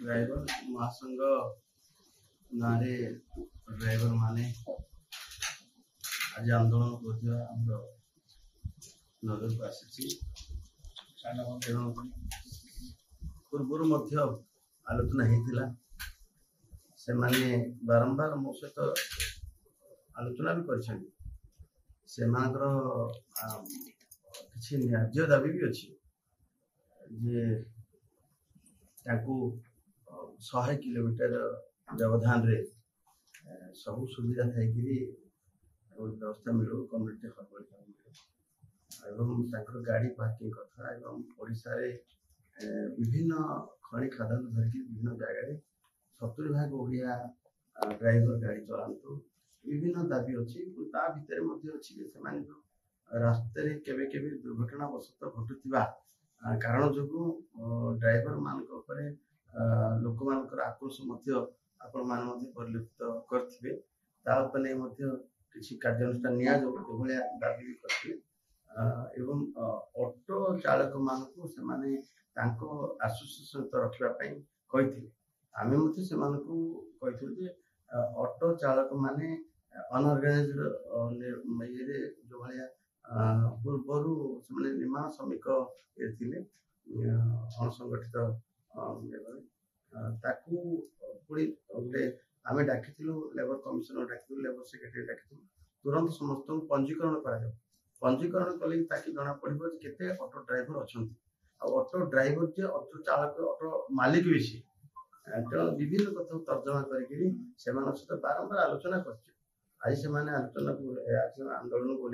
Driver महासंघ नारे driver माने आज आंदोलन कर नजर को आसी पूर्व आलोचना होता से माने बारंबार मो सहित आलोचना भी कर न्याज्य दाबी भी अच्छी जे 100 किलोमीटर व्यवधान रे सब सुविधा थी व्यवस्था मिलू कम्युनिटी हॉल गाड़ी पार्किंग कथा ओडिशा रे विभिन्न खनि खादान धरिकी विभिन्न जगह 70 भाग ओडिया ड्राइवर गाड़ी चलांतु विभिन्न दाबी अच्छी भितर अच्छी रास्ते केवे केवे दुर्घटना वशत घटुवा कारण जो ड्राइवर मान लोक मान आक्रोश परिलक्षित करें किसी कार्यानुष्ठान निया दाबी भी करते एवं ऑटो चालक मान आसोसिएशन सहित रखापी आम कही ऑटो चालक माने अनऑर्गेनाइज्ड जो भाया पूर्वर से निर्माण श्रमिक असंगठित गोटे आम डाक लेबर कमिशनर डाक लेबर सेक्रेटरी डाक तुरंत समस्त पंजीकरण पंजीकरण कले जना पड़ो केते ऑटो ड्राइवर अच्छा ऑटो ड्राइवर जे ऑटो चालक ऑटो मालिक भी सी विभिन्न कथा तर्जमा करके बारंबार आलोचना कर आज से आलोचना आंदोलन को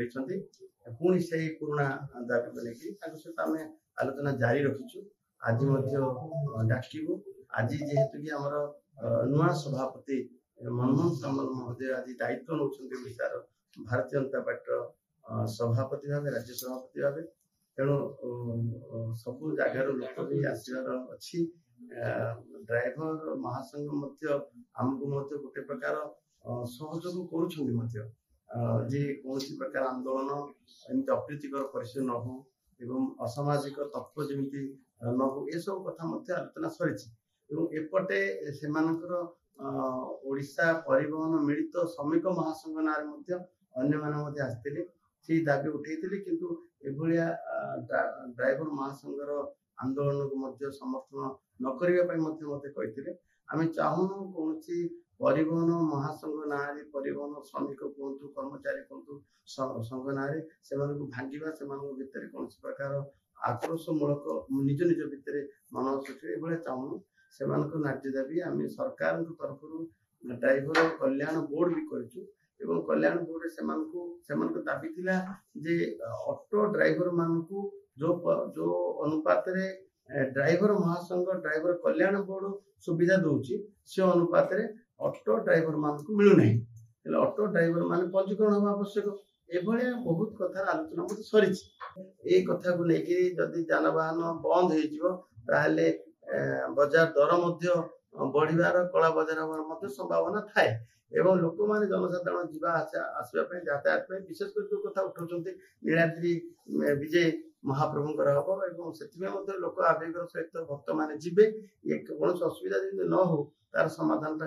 पुणी से पुराणा दाबी को लेकिन सहित आम आलोचना जारी रखीचु आज डाकू आज जेहेतु कि आमर नुआ सभापति मनमोहन सामल महोदय आज दायित्व नौ भारतीय जनता पार्टी सभापति भाव राज्य सभापति भाव तेणु सब जगार लोक भी आसबार अच्छी ड्राइवर महासंघ आमको गोटे प्रकार सहयोग कर प्रकार आंदोलन एमती अप्रीतिकर परिस्थिति न हो एवं असामाजिक तत्व जमी न हो ये सब कथा आलोचना सरी एपटे से ओडिशा परिवहन मिलित श्रमिक महासंघ ना अन्य आसते से दाबी उठे किंतु एभलिया ड्राइवर महासंघर आंदोलन को समर्थन न करने मत कही आम चाहूनु कौन परिवहन महासंघ ना परिवहन श्रमिक कहतु कर्मचारी कहतु संघ ना से भांगा से भितर कौन प्रकार आक्रोशमूलक निज निज भितर मन सृष्टि चाहूनु से न्याज्य दाबी आम सरकार तरफ ड्राइवर कल्याण बोर्ड भी करूँ कल्याण बोर्ड से दाबी थिला जे ऑटो ड्राइवर मानू जो अनुपात ड्राइवर महासंघ ड्राइवर कल्याण बोर्ड सुविधा दूसरी से अनुपात ऑटो ड्राइवर मानू मिलूना ऑटो ड्राइवर मान पंजीकरण होगा आवश्यक एभलिया बहुत कथार आलोचना सरी कथा को लेकिन जदि जानवाहन बंद हो बजार दर बढ़िबार कला बजार होवार संभावना थाए एवं लोक मैंने जनसाधारण जीवा आसवा यातायात विशेष कर जो कथा उठाऊँ नीलाद्री विजय महाप्रभुंकर हम से लोक आवेगर सहित भक्त मैंने जीवे ये कौन असुविधा न हो तार समाधान।